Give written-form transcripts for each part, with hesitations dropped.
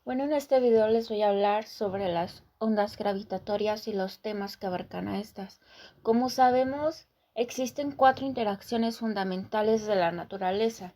Bueno, en este video les voy a hablar sobre las ondas gravitatorias y los temas que abarcan a estas. Como sabemos, existen 4 interacciones fundamentales de la naturaleza.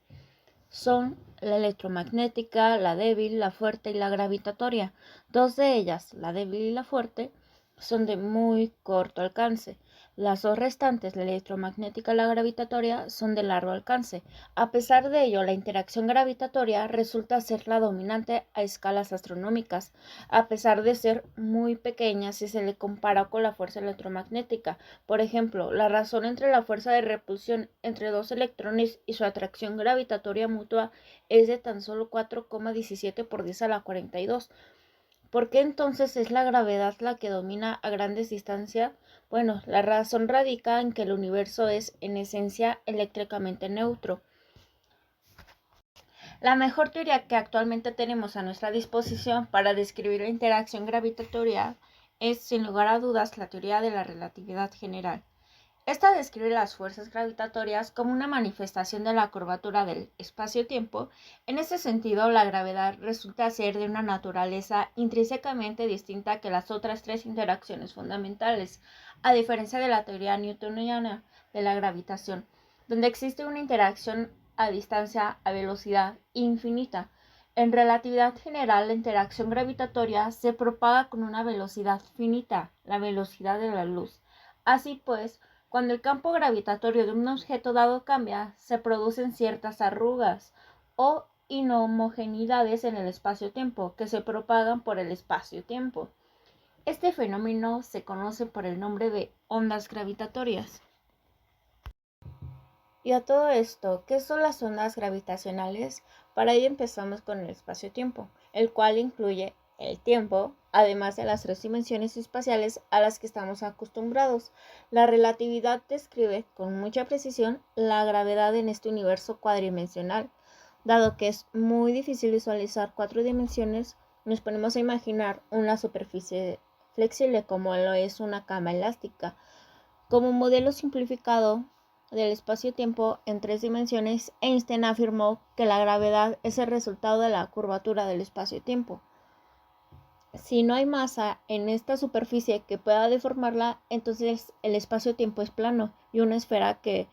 Son la electromagnética, la débil, la fuerte y la gravitatoria. 2 de ellas, la débil y la fuerte, son de muy corto alcance. Las 2 restantes, la electromagnética y la gravitatoria, son de largo alcance. A pesar de ello, la interacción gravitatoria resulta ser la dominante a escalas astronómicas, a pesar de ser muy pequeña si se le compara con la fuerza electromagnética. Por ejemplo, la razón entre la fuerza de repulsión entre dos electrones y su atracción gravitatoria mutua es de tan solo 4,17 por 10 a la 42. ¿Por qué entonces es la gravedad la que domina a grandes distancias? Bueno, la razón radica en que el universo es, en esencia, eléctricamente neutro. La mejor teoría que actualmente tenemos a nuestra disposición para describir la interacción gravitatoria es, sin lugar a dudas, la teoría de la relatividad general. Esta describe las fuerzas gravitatorias como una manifestación de la curvatura del espacio-tiempo. En este sentido, la gravedad resulta ser de una naturaleza intrínsecamente distinta que las otras 3 interacciones fundamentales, a diferencia de la teoría newtoniana de la gravitación, donde existe una interacción a distancia a velocidad infinita. En relatividad general, la interacción gravitatoria se propaga con una velocidad finita, la velocidad de la luz. Así pues, cuando el campo gravitatorio de un objeto dado cambia, se producen ciertas arrugas o inhomogeneidades en el espacio-tiempo que se propagan por el espacio-tiempo. Este fenómeno se conoce por el nombre de ondas gravitatorias. Y a todo esto, ¿qué son las ondas gravitacionales? Para ello empezamos con el espacio-tiempo, el cual incluye el tiempo, además de las 3 dimensiones espaciales a las que estamos acostumbrados. La relatividad describe con mucha precisión la gravedad en este universo cuadridimensional. Dado que es muy difícil visualizar 4 dimensiones, nos ponemos a imaginar una superficie flexible como lo es una cama elástica. Como modelo simplificado del espacio-tiempo en 3 dimensiones, Einstein afirmó que la gravedad es el resultado de la curvatura del espacio-tiempo. Si no hay masa en esta superficie que pueda deformarla, entonces el espacio-tiempo es plano y una esfera que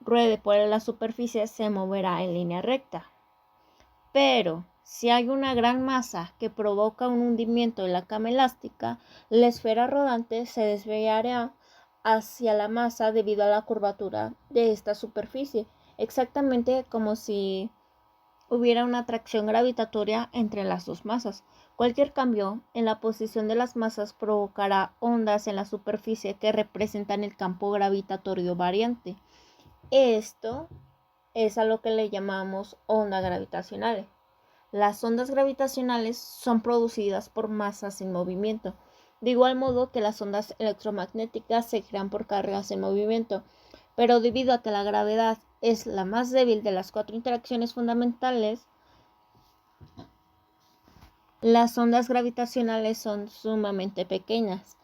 ruede por la superficie se moverá en línea recta. Pero si hay una gran masa que provoca un hundimiento en la cama elástica, la esfera rodante se desviará hacia la masa debido a la curvatura de esta superficie, exactamente como si hubiera una atracción gravitatoria entre las dos masas. Cualquier cambio en la posición de las masas provocará ondas en la superficie que representan el campo gravitatorio variante. Esto es a lo que le llamamos ondas gravitacionales. Las ondas gravitacionales son producidas por masas en movimiento, de igual modo que las ondas electromagnéticas se crean por cargas en movimiento, pero debido a que la gravedad es la más débil de las 4 interacciones fundamentales, las ondas gravitacionales son sumamente pequeñas.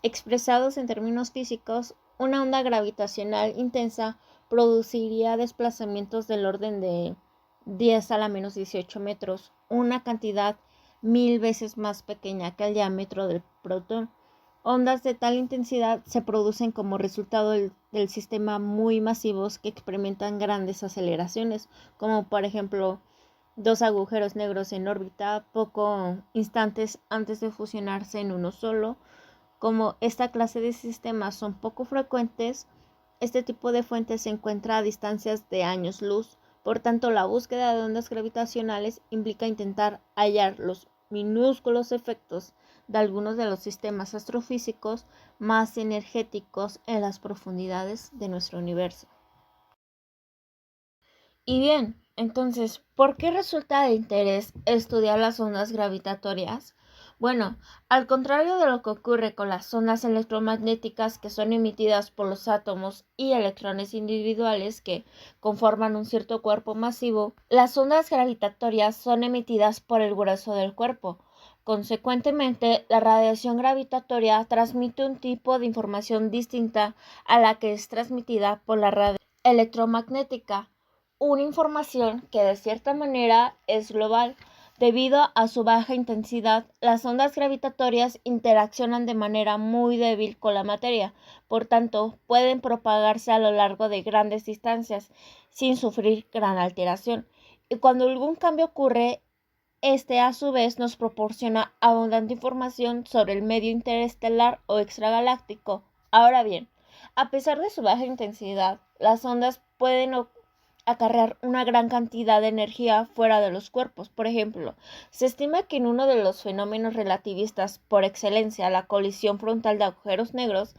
Expresados en términos físicos, una onda gravitacional intensa produciría desplazamientos del orden de 10 a la menos 18 metros, una cantidad 1000 veces más pequeña que el diámetro del protón. Ondas de tal intensidad se producen como resultado del sistema muy masivos que experimentan grandes aceleraciones, como por ejemplo 2 agujeros negros en órbita pocos instantes antes de fusionarse en uno solo. Como esta clase de sistemas son poco frecuentes, este tipo de fuentes se encuentra a distancias de años luz. Por tanto, la búsqueda de ondas gravitacionales implica intentar hallar los minúsculos efectos de algunos de los sistemas astrofísicos más energéticos en las profundidades de nuestro universo. Y bien, entonces, ¿por qué resulta de interés estudiar las ondas gravitatorias? Bueno, al contrario de lo que ocurre con las ondas electromagnéticas que son emitidas por los átomos y electrones individuales que conforman un cierto cuerpo masivo, las ondas gravitatorias son emitidas por el grueso del cuerpo. Consecuentemente, la radiación gravitatoria transmite un tipo de información distinta a la que es transmitida por la radiación electromagnética, una información que de cierta manera es global, Debido a su baja intensidad, las ondas gravitatorias interaccionan de manera muy débil con la materia, por tanto, pueden propagarse a lo largo de grandes distancias sin sufrir gran alteración. Y cuando algún cambio ocurre, este a su vez nos proporciona abundante información sobre el medio interestelar o extragaláctico. Ahora bien, a pesar de su baja intensidad, las ondas pueden acarrear una gran cantidad de energía fuera de los cuerpos. Por ejemplo, se estima que en uno de los fenómenos relativistas por excelencia, la colisión frontal de agujeros negros,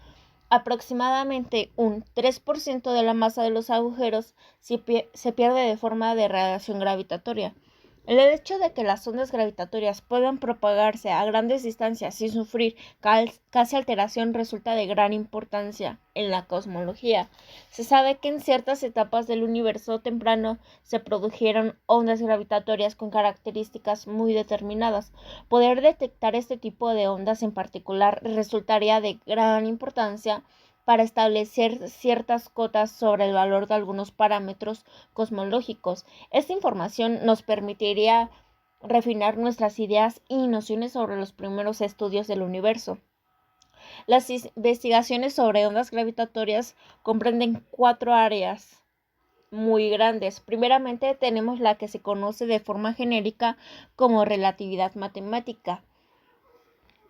aproximadamente un 3% de la masa de los agujeros se pierde de forma de radiación gravitatoria. El hecho de que las ondas gravitatorias puedan propagarse a grandes distancias sin sufrir casi alteración resulta de gran importancia en la cosmología. Se sabe que en ciertas etapas del universo temprano se produjeron ondas gravitatorias con características muy determinadas. Poder detectar este tipo de ondas en particular resultaría de gran importancia para establecer ciertas cotas sobre el valor de algunos parámetros cosmológicos. Esta información nos permitiría refinar nuestras ideas y nociones sobre los primeros estudios del universo. Las investigaciones sobre ondas gravitatorias comprenden 4 áreas muy grandes. Primeramente tenemos la que se conoce de forma genérica como relatividad matemática,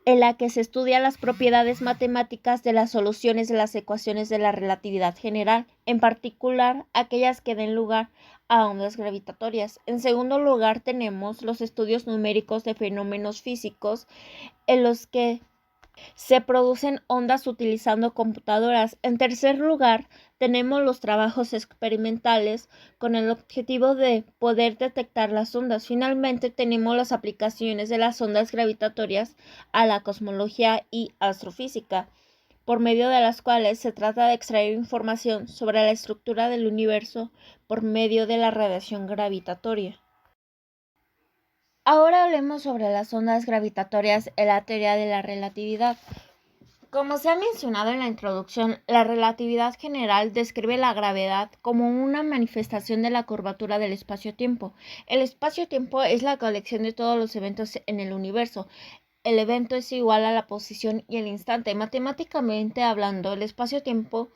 en la que se estudian las propiedades matemáticas de las soluciones de las ecuaciones de la relatividad general, en particular aquellas que den lugar a ondas gravitatorias. En segundo lugar, tenemos los estudios numéricos de fenómenos físicos, en los que se producen ondas utilizando computadoras. En tercer lugar, tenemos los trabajos experimentales con el objetivo de poder detectar las ondas. Finalmente, tenemos las aplicaciones de las ondas gravitatorias a la cosmología y astrofísica, por medio de las cuales se trata de extraer información sobre la estructura del universo por medio de la radiación gravitatoria. Ahora hablemos sobre las ondas gravitatorias en la teoría de la relatividad. Como se ha mencionado en la introducción, la relatividad general describe la gravedad como una manifestación de la curvatura del espacio-tiempo. El espacio-tiempo es la colección de todos los eventos en el universo. El evento es igual a la posición y el instante. Matemáticamente hablando, el espacio-tiempo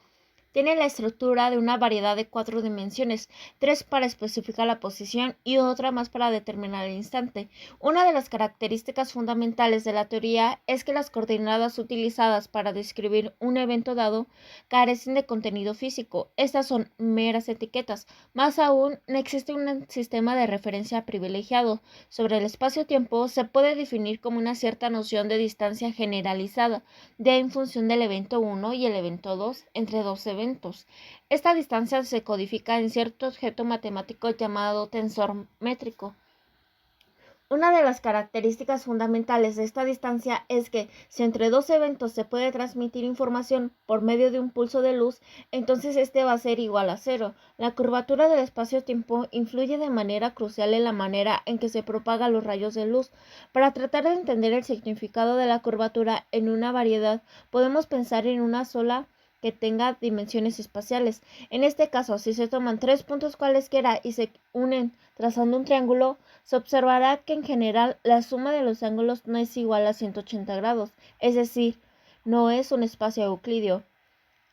tiene la estructura de una variedad de 4 dimensiones, 3 para especificar la posición y otra más para determinar el instante. Una de las características fundamentales de la teoría es que las coordenadas utilizadas para describir un evento dado carecen de contenido físico. Estas son meras etiquetas. Más aún, no existe un sistema de referencia privilegiado. Sobre el espacio-tiempo se puede definir como una cierta noción de distancia generalizada, de en función del evento 1 y el evento 2 entre dos eventos. Esta distancia se codifica en cierto objeto matemático llamado tensor métrico. Una de las características fundamentales de esta distancia es que si entre dos eventos se puede transmitir información por medio de un pulso de luz, entonces este va a ser igual a 0. La curvatura del espacio-tiempo influye de manera crucial en la manera en que se propagan los rayos de luz. Para tratar de entender el significado de la curvatura en una variedad, podemos pensar en una sola que tenga dimensiones espaciales. En este caso, si se toman 3 puntos cualesquiera y se unen trazando un triángulo, se observará que en general la suma de los ángulos no es igual a 180 grados, es decir, no es un espacio euclídeo.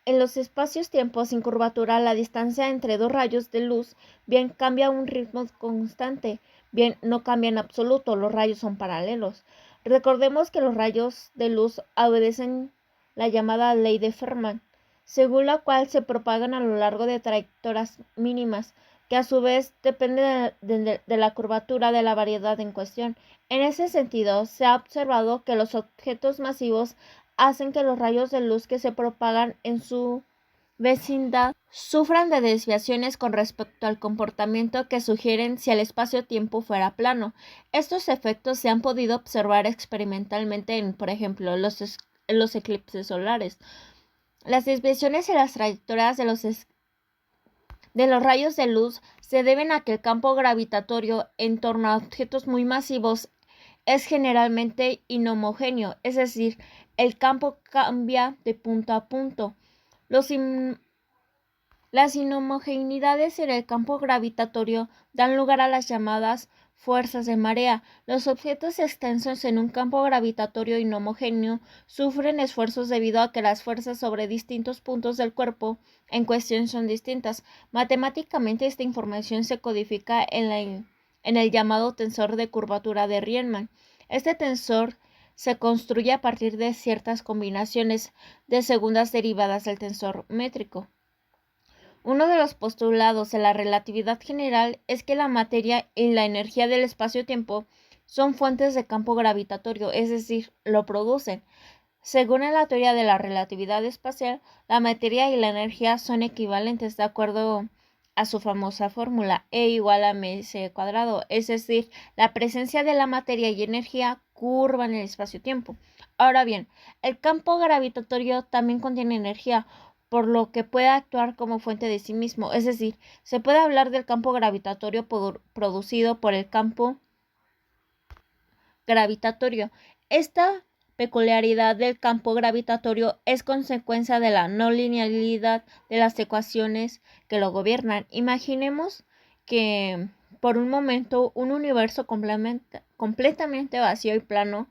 En los espacios-tiempos sin curvatura, la distancia entre dos rayos de luz bien cambia a un ritmo constante, bien no cambia en absoluto, los rayos son paralelos. Recordemos que los rayos de luz obedecen la llamada ley de Fermat, según la cual se propagan a lo largo de trayectorias mínimas, que a su vez depende de la curvatura de la variedad en cuestión. En ese sentido, se ha observado que los objetos masivos hacen que los rayos de luz que se propagan en su vecindad sufran de desviaciones con respecto al comportamiento que sugieren si el espacio-tiempo fuera plano. Estos efectos se han podido observar experimentalmente en, por ejemplo, los eclipses solares. Las desviaciones en las trayectorias de los rayos de luz se deben a que el campo gravitatorio en torno a objetos muy masivos es generalmente inhomogéneo, es decir, el campo cambia de punto a punto. Las inhomogeneidades en el campo gravitatorio dan lugar a las llamadas fuerzas de marea. Los objetos extensos en un campo gravitatorio inhomogéneo sufren esfuerzos debido a que las fuerzas sobre distintos puntos del cuerpo en cuestión son distintas. Matemáticamente, esta información se codifica en el llamado tensor de curvatura de Riemann. Este tensor se construye a partir de ciertas combinaciones de segundas derivadas del tensor métrico. Uno de los postulados de la relatividad general es que la materia y la energía del espacio-tiempo son fuentes de campo gravitatorio, es decir, lo producen. Según la teoría de la relatividad espacial, la materia y la energía son equivalentes de acuerdo a su famosa fórmula E igual a mc cuadrado, es decir, la presencia de la materia y energía curva en el espacio-tiempo. Ahora bien, el campo gravitatorio también contiene energía, por lo que puede actuar como fuente de sí mismo, es decir, se puede hablar del campo gravitatorio producido por el campo gravitatorio. Esta peculiaridad del campo gravitatorio es consecuencia de la no linealidad de las ecuaciones que lo gobiernan. Imaginemos que por un momento un universo completamente vacío y plano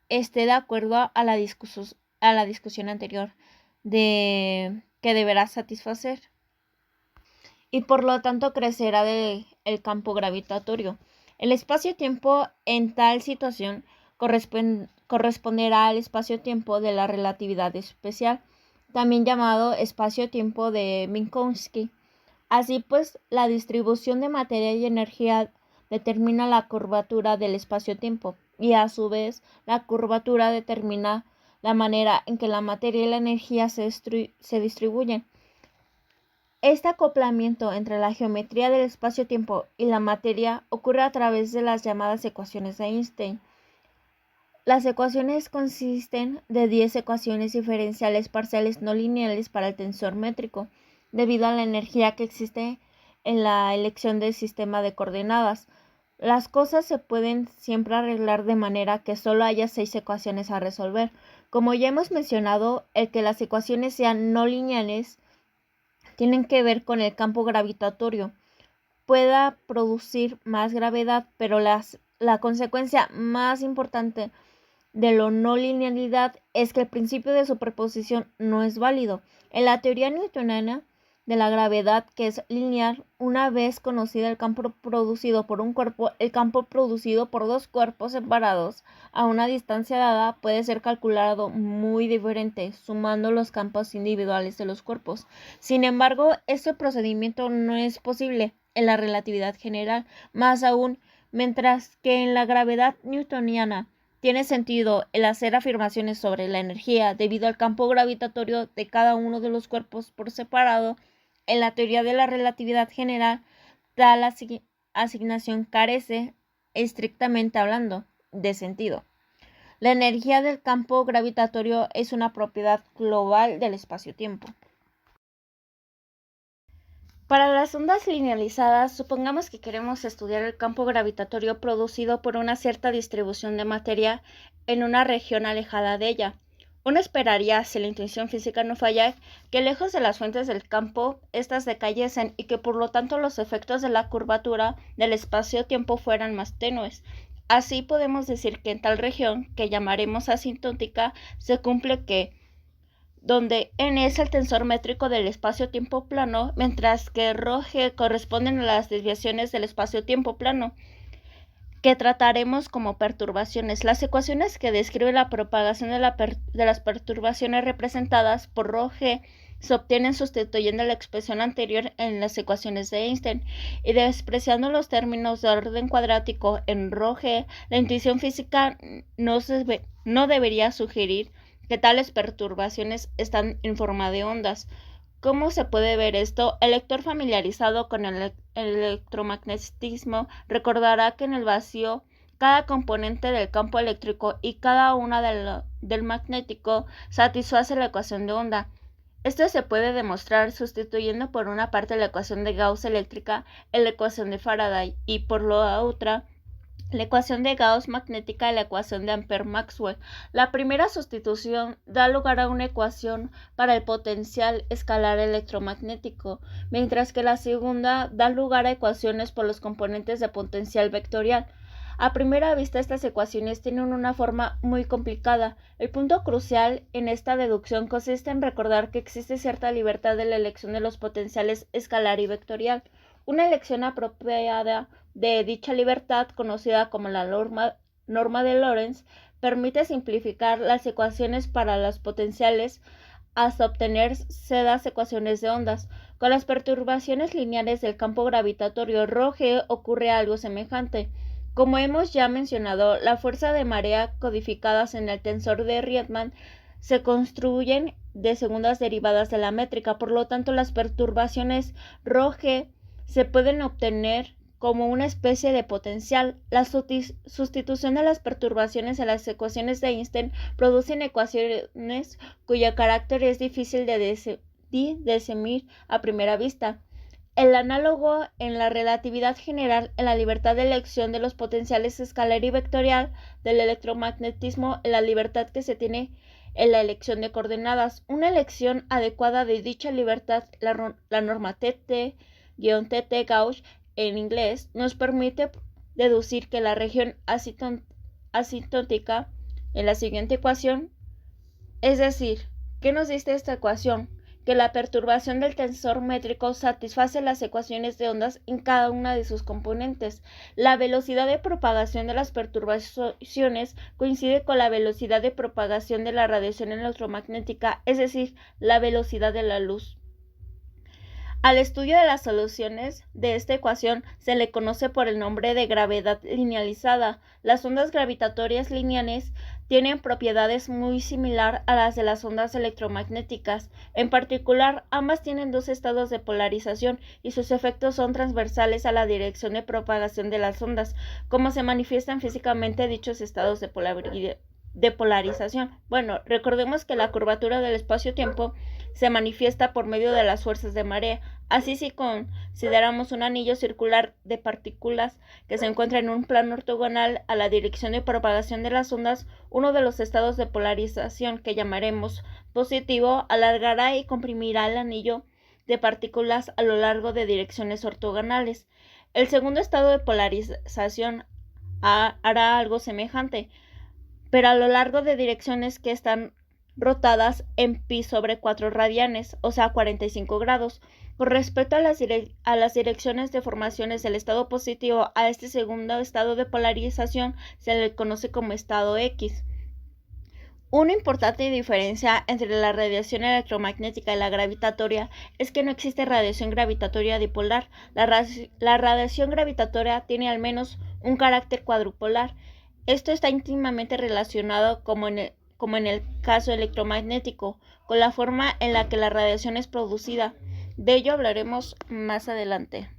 esté de acuerdo a la discusión anterior de que deberá satisfacer y por lo tanto crecerá el campo gravitatorio. El espacio-tiempo en tal situación corresponderá al espacio-tiempo de la relatividad especial, también llamado espacio-tiempo de Minkowski. Así pues, la distribución de materia y energía determina la curvatura del espacio-tiempo y a su vez la curvatura determina la manera en que la materia y la energía se distribuyen. Este acoplamiento entre la geometría del espacio-tiempo y la materia ocurre a través de las llamadas ecuaciones de Einstein. Las ecuaciones consisten de 10 ecuaciones diferenciales parciales no lineales para el tensor métrico, debido a la energía que existe en la elección del sistema de coordenadas. Las cosas se pueden siempre arreglar de manera que solo haya 6 ecuaciones a resolver. Como ya hemos mencionado, el que las ecuaciones sean no lineales tienen que ver con el campo gravitatorio. Pueda producir más gravedad, pero la consecuencia más importante de la no linealidad es que el principio de superposición no es válido. En la teoría newtoniana de la gravedad, que es lineal, una vez conocida el campo producido por un cuerpo, el campo producido por dos cuerpos separados a una distancia dada puede ser calculado muy diferente, sumando los campos individuales de los cuerpos. Sin embargo, este procedimiento no es posible en la relatividad general, más aún, mientras que en la gravedad newtoniana tiene sentido el hacer afirmaciones sobre la energía debido al campo gravitatorio de cada uno de los cuerpos por separado. En la teoría de la relatividad general, tal asignación carece, estrictamente hablando, de sentido. La energía del campo gravitatorio es una propiedad global del espacio-tiempo. Para las ondas linealizadas, supongamos que queremos estudiar el campo gravitatorio producido por una cierta distribución de materia en una región alejada de ella. Uno esperaría, si la intuición física no falla, que lejos de las fuentes del campo, éstas decayesen y que por lo tanto los efectos de la curvatura del espacio-tiempo fueran más tenues. Así podemos decir que en tal región, que llamaremos asintótica, se cumple que donde n es el tensor métrico del espacio-tiempo plano, mientras que ρg corresponden a las desviaciones del espacio-tiempo plano, que trataremos como perturbaciones. Las ecuaciones que describen la propagación de las perturbaciones representadas por ρg se obtienen sustituyendo la expresión anterior en las ecuaciones de Einstein y despreciando los términos de orden cuadrático en ρg. La intuición física no debería sugerir que tales perturbaciones están en forma de ondas. ¿Cómo se puede ver esto? El lector familiarizado con el electromagnetismo recordará que en el vacío cada componente del campo eléctrico y cada una del magnético satisface la ecuación de onda. Esto se puede demostrar sustituyendo por una parte la ecuación de Gauss eléctrica en la ecuación de Faraday y por la otra la ecuación de Gauss magnética y la ecuación de Ampère-Maxwell. La primera sustitución da lugar a una ecuación para el potencial escalar electromagnético, mientras que la segunda da lugar a ecuaciones por los componentes de potencial vectorial. A primera vista, estas ecuaciones tienen una forma muy complicada. El punto crucial en esta deducción consiste en recordar que existe cierta libertad de la elección de los potenciales escalar y vectorial. Una elección apropiada de dicha libertad, conocida como la norma de Lorentz, permite simplificar las ecuaciones para los potenciales hasta obtener sedas ecuaciones de ondas. Con las perturbaciones lineales del campo gravitatorio ρg ocurre algo semejante. Como hemos ya mencionado, la fuerza de marea codificadas en el tensor de Riemann se construyen de segundas derivadas de la métrica, por lo tanto las perturbaciones ρg se pueden obtener como una especie de potencial. La sustitución de las perturbaciones en las ecuaciones de Einstein producen ecuaciones cuyo carácter es difícil de definir a primera vista. El análogo en la relatividad general, en la libertad de elección de los potenciales escalar y vectorial del electromagnetismo, en la libertad que se tiene en la elección de coordenadas. Una elección adecuada de dicha libertad, la norma TT Gauss en inglés, nos permite deducir que la región asintótica en la siguiente ecuación, es decir, ¿qué nos dice esta ecuación? Que la perturbación del tensor métrico satisface las ecuaciones de ondas en cada una de sus componentes. La velocidad de propagación de las perturbaciones coincide con la velocidad de propagación de la radiación electromagnética, es decir, la velocidad de la luz. Al estudio de las soluciones de esta ecuación se le conoce por el nombre de gravedad linealizada. Las ondas gravitatorias lineales tienen propiedades muy similares a las de las ondas electromagnéticas. En particular, ambas tienen dos estados de polarización y sus efectos son transversales a la dirección de propagación de las ondas, como se manifiestan físicamente dichos estados de polarización. Bueno, recordemos que la curvatura del espacio-tiempo se manifiesta por medio de las fuerzas de marea. Así, si consideramos un anillo circular de partículas que se encuentra en un plano ortogonal a la dirección de propagación de las ondas, uno de los estados de polarización, que llamaremos positivo, alargará y comprimirá el anillo de partículas a lo largo de direcciones ortogonales. El segundo estado de polarización hará algo semejante, pero a lo largo de direcciones que están rotadas en pi sobre 4 radianes, o sea 45 grados. Con respecto a las direcciones de formaciones del estado positivo, a este segundo estado de polarización se le conoce como estado X. Una importante diferencia entre la radiación electromagnética y la gravitatoria es que no existe radiación gravitatoria dipolar. La radiación gravitatoria tiene al menos un carácter cuadrupolar. Esto está íntimamente relacionado, como en el caso electromagnético, con la forma en la que la radiación es producida. De ello hablaremos más adelante.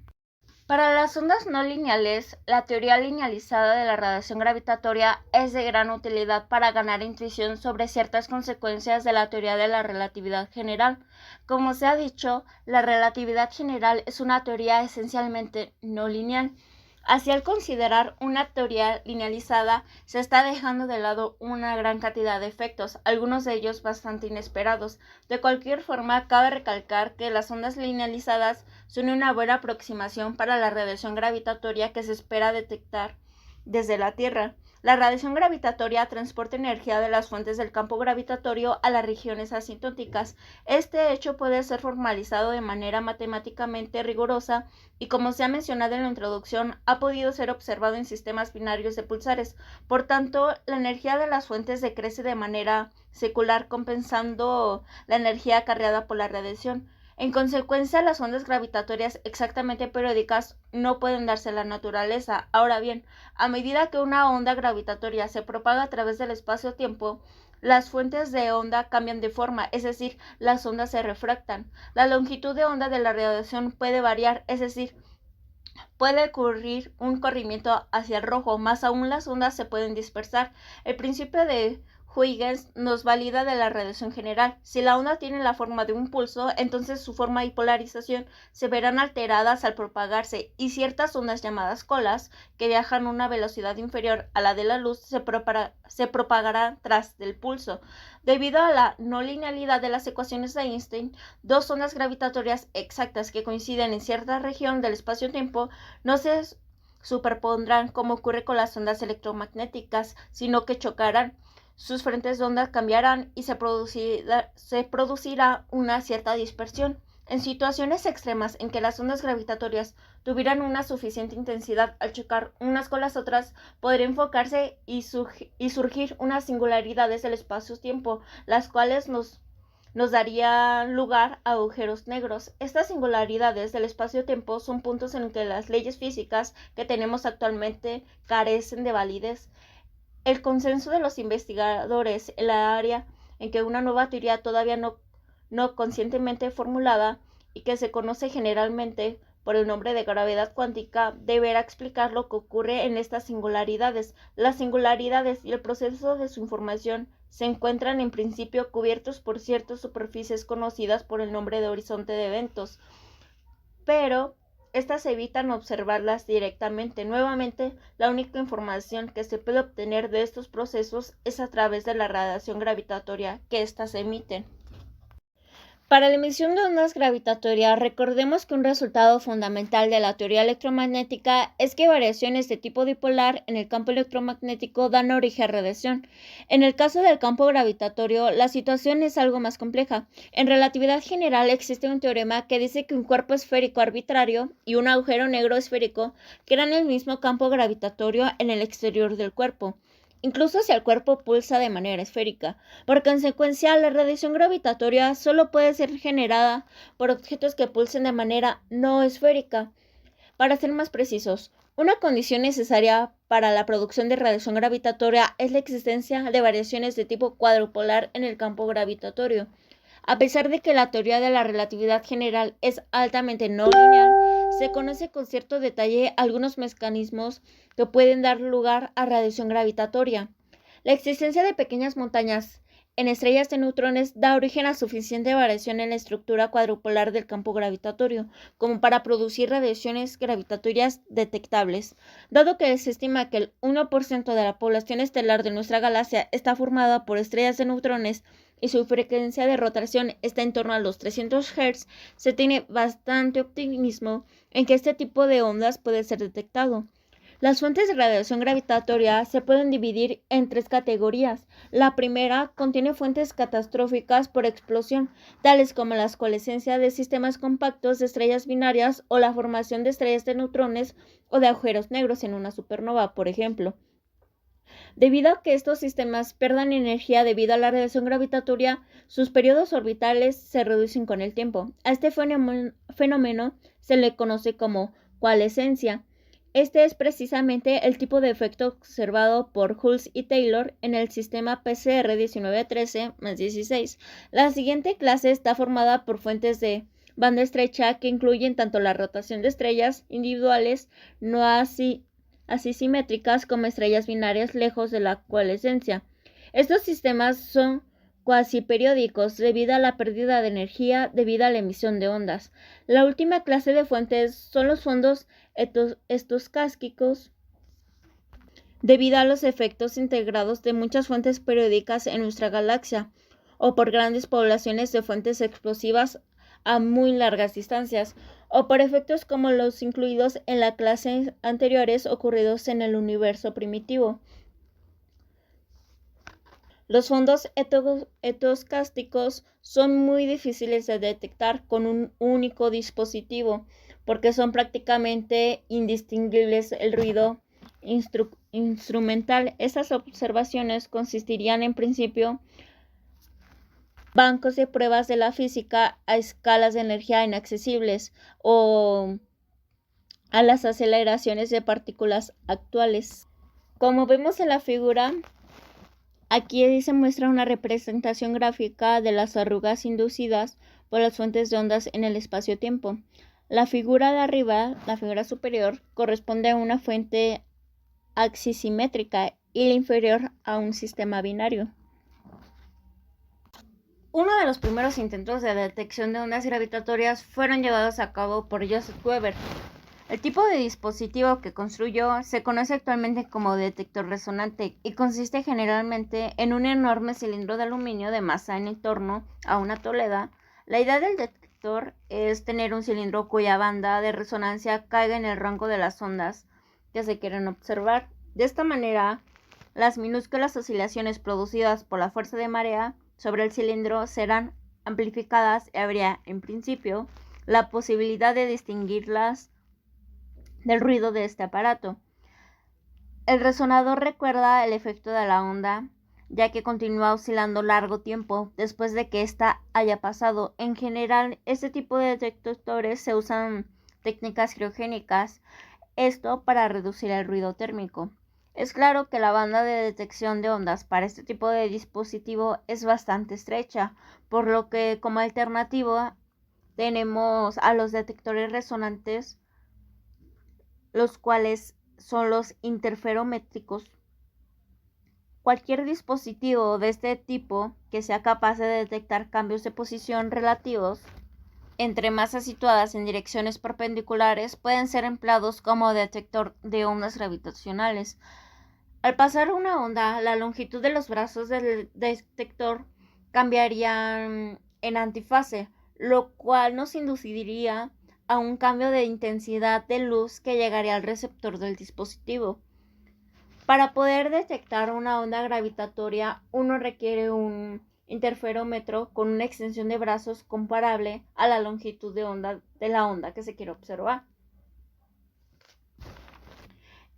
Para las ondas no lineales, la teoría linealizada de la radiación gravitatoria es de gran utilidad para ganar intuición sobre ciertas consecuencias de la teoría de la relatividad general. Como se ha dicho, la relatividad general es una teoría esencialmente no lineal. Así, al considerar una teoría linealizada, se está dejando de lado una gran cantidad de efectos, algunos de ellos bastante inesperados. De cualquier forma, cabe recalcar que las ondas linealizadas son una buena aproximación para la radiación gravitatoria que se espera detectar desde la Tierra. La radiación gravitatoria transporta energía de las fuentes del campo gravitatorio a las regiones asintóticas. Este hecho puede ser formalizado de manera matemáticamente rigurosa y, como se ha mencionado en la introducción, ha podido ser observado en sistemas binarios de pulsares. Por tanto, la energía de las fuentes decrece de manera secular, compensando la energía acarreada por la radiación. En consecuencia, las ondas gravitatorias exactamente periódicas no pueden darse en la naturaleza. Ahora bien, a medida que una onda gravitatoria se propaga a través del espacio-tiempo, las fuentes de onda cambian de forma, es decir, las ondas se refractan. La longitud de onda de la radiación puede variar, es decir, puede ocurrir un corrimiento hacia el rojo, más aún las ondas se pueden dispersar. El principio de Huygens nos valida de la radiación general. Si la onda tiene la forma de un pulso, entonces su forma y polarización se verán alteradas al propagarse, y ciertas ondas llamadas colas, que viajan a una velocidad inferior a la de la luz, se propagarán tras del pulso. Debido a la no linealidad de las ecuaciones de Einstein, dos ondas gravitatorias exactas que coinciden en cierta región del espacio-tiempo no se superpondrán como ocurre con las ondas electromagnéticas, sino que chocarán. Sus frentes de onda cambiarán y se producirá una cierta dispersión. En situaciones extremas en que las ondas gravitatorias tuvieran una suficiente intensidad al chocar unas con las otras, podría enfocarse y surgir unas singularidades del espacio-tiempo, las cuales nos darían lugar a agujeros negros. Estas singularidades del espacio-tiempo son puntos en que las leyes físicas que tenemos actualmente carecen de validez. El consenso de los investigadores en la área en que una nueva teoría todavía no conscientemente formulada y que se conoce generalmente por el nombre de gravedad cuántica deberá explicar lo que ocurre en estas singularidades. Las singularidades y el proceso de su información se encuentran en principio cubiertos por ciertas superficies conocidas por el nombre de horizonte de eventos, pero estas evitan observarlas directamente. Nuevamente, la única información que se puede obtener de estos procesos es a través de la radiación gravitatoria que éstas emiten. Para la emisión de ondas gravitatorias, recordemos que un resultado fundamental de la teoría electromagnética es que variaciones de tipo dipolar en el campo electromagnético dan origen a radiación. En el caso del campo gravitatorio, la situación es algo más compleja. En relatividad general existe un teorema que dice que un cuerpo esférico arbitrario y un agujero negro esférico crean el mismo campo gravitatorio en el exterior del cuerpo, incluso si el cuerpo pulsa de manera esférica. Por consecuencia, la radiación gravitatoria solo puede ser generada por objetos que pulsen de manera no esférica. Para ser más precisos, una condición necesaria para la producción de radiación gravitatoria es la existencia de variaciones de tipo cuadrupolar en el campo gravitatorio. A pesar de que la teoría de la relatividad general es altamente no lineal, se conoce con cierto detalle algunos mecanismos que pueden dar lugar a radiación gravitatoria. La existencia de pequeñas montañas en estrellas de neutrones da origen a suficiente variación en la estructura cuadrupolar del campo gravitatorio como para producir radiaciones gravitatorias detectables. Dado que se estima que el 1% de la población estelar de nuestra galaxia está formada por estrellas de neutrones y su frecuencia de rotación está en torno a los 300 Hz, se tiene bastante optimismo en que este tipo de ondas puede ser detectado. Las fuentes de radiación gravitatoria se pueden dividir en tres categorías. La primera contiene fuentes catastróficas por explosión, tales como la coalescencia de sistemas compactos de estrellas binarias o la formación de estrellas de neutrones o de agujeros negros en una supernova, por ejemplo. Debido a que estos sistemas pierdan energía debido a la radiación gravitatoria, sus periodos orbitales se reducen con el tiempo. A este fenómeno se le conoce como coalescencia. Este es precisamente el tipo de efecto observado por Hulse y Taylor en el sistema PCR 1913-16. La siguiente clase está formada por fuentes de banda estrecha que incluyen tanto la rotación de estrellas individuales no así como estrellas binarias lejos de la coalescencia. Estos sistemas son cuasi periódicos debido a la pérdida de energía debido a la emisión de ondas. La última clase de fuentes son los fondos estocásticos debido a los efectos integrados de muchas fuentes periódicas en nuestra galaxia o por grandes poblaciones de fuentes explosivas a muy largas distancias, o por efectos como los incluidos en la clase anteriores ocurridos en el universo primitivo. Los fondos estocásticos son muy difíciles de detectar con un único dispositivo porque son prácticamente indistinguibles el ruido instrumental. Estas observaciones consistirían en principio bancos de pruebas de la física a escalas de energía inaccesibles o a las aceleraciones de partículas actuales. Como vemos en la figura, aquí se muestra una representación gráfica de las arrugas inducidas por las fuentes de ondas en el espacio-tiempo. La figura de arriba, la figura superior, corresponde a una fuente axisimétrica y la inferior a un sistema binario. Uno de los primeros intentos de detección de ondas gravitatorias fueron llevados a cabo por Joseph Weber. El tipo de dispositivo que construyó se conoce actualmente como detector resonante y consiste generalmente en un enorme cilindro de aluminio de masa en torno a una toleda. La idea del detector es tener un cilindro cuya banda de resonancia caiga en el rango de las ondas que se quieren observar. De esta manera, las minúsculas oscilaciones producidas por la fuerza de marea sobre el cilindro serán amplificadas y habría, en principio, la posibilidad de distinguirlas del ruido de este aparato. El resonador recuerda el efecto de la onda, ya que continúa oscilando largo tiempo después de que ésta haya pasado. En general, este tipo de detectores se usan técnicas criogénicas, esto para reducir el ruido térmico. Es claro que la banda de detección de ondas para este tipo de dispositivo es bastante estrecha, por lo que como alternativa tenemos a los detectores resonantes, los cuales son los interferométricos. Cualquier dispositivo de este tipo que sea capaz de detectar cambios de posición relativos entre masas situadas en direcciones perpendiculares pueden ser empleados como detector de ondas gravitacionales. Al pasar una onda, la longitud de los brazos del detector cambiaría en antifase, lo cual nos induciría a un cambio de intensidad de luz que llegaría al receptor del dispositivo. Para poder detectar una onda gravitatoria, uno requiere un interferómetro con una extensión de brazos comparable a la longitud de onda de la onda que se quiere observar.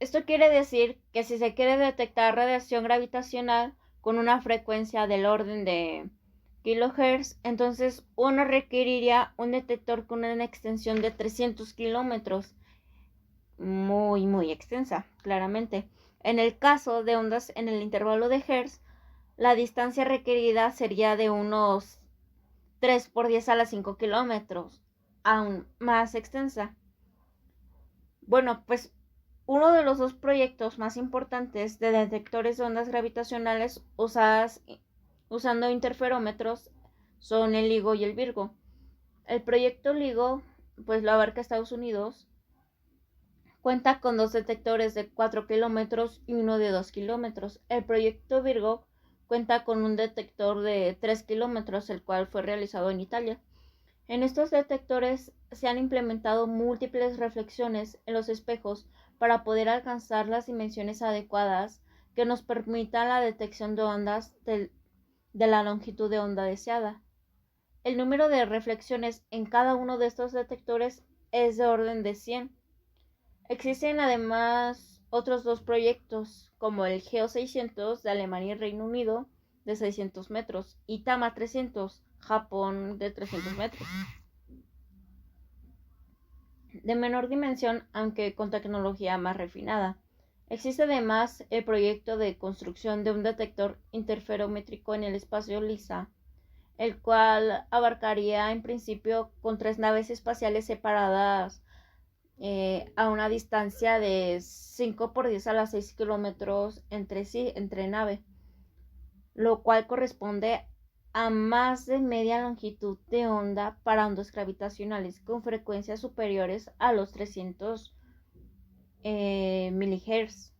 Esto quiere decir que si se quiere detectar radiación gravitacional con una frecuencia del orden de kHz, entonces uno requeriría un detector con una extensión de 300 kilómetros, muy extensa, claramente. En el caso de ondas en el intervalo de Hertz, la distancia requerida sería de unos 3 por 10 a la 5 kilómetros, aún más extensa. Bueno, pues uno de los dos proyectos más importantes de detectores de ondas gravitacionales usando interferómetros son el LIGO y el Virgo. El proyecto LIGO, pues lo abarca Estados Unidos, cuenta con dos detectores de 4 kilómetros y uno de 2 kilómetros. El proyecto Virgo cuenta con un detector de 3 kilómetros, el cual fue realizado en Italia. En estos detectores se han implementado múltiples reflexiones en los espejos para poder alcanzar las dimensiones adecuadas que nos permitan la detección de ondas de la longitud de onda deseada. El número de reflexiones en cada uno de estos detectores es de orden de 100. Existen además otros dos proyectos, como el GEO 600 de Alemania y Reino Unido, de 600 metros, y TAMA 300, Japón, de 300 metros. De menor dimensión, aunque con tecnología más refinada. Existe además el proyecto de construcción de un detector interferométrico en el espacio LISA, el cual abarcaría en principio con 3 naves espaciales separadas a una distancia de 5 por 10 a la 6 kilómetros entre sí, entre nave, lo cual corresponde a más de media longitud de onda para ondas gravitacionales con frecuencias superiores a los 300 milihertz.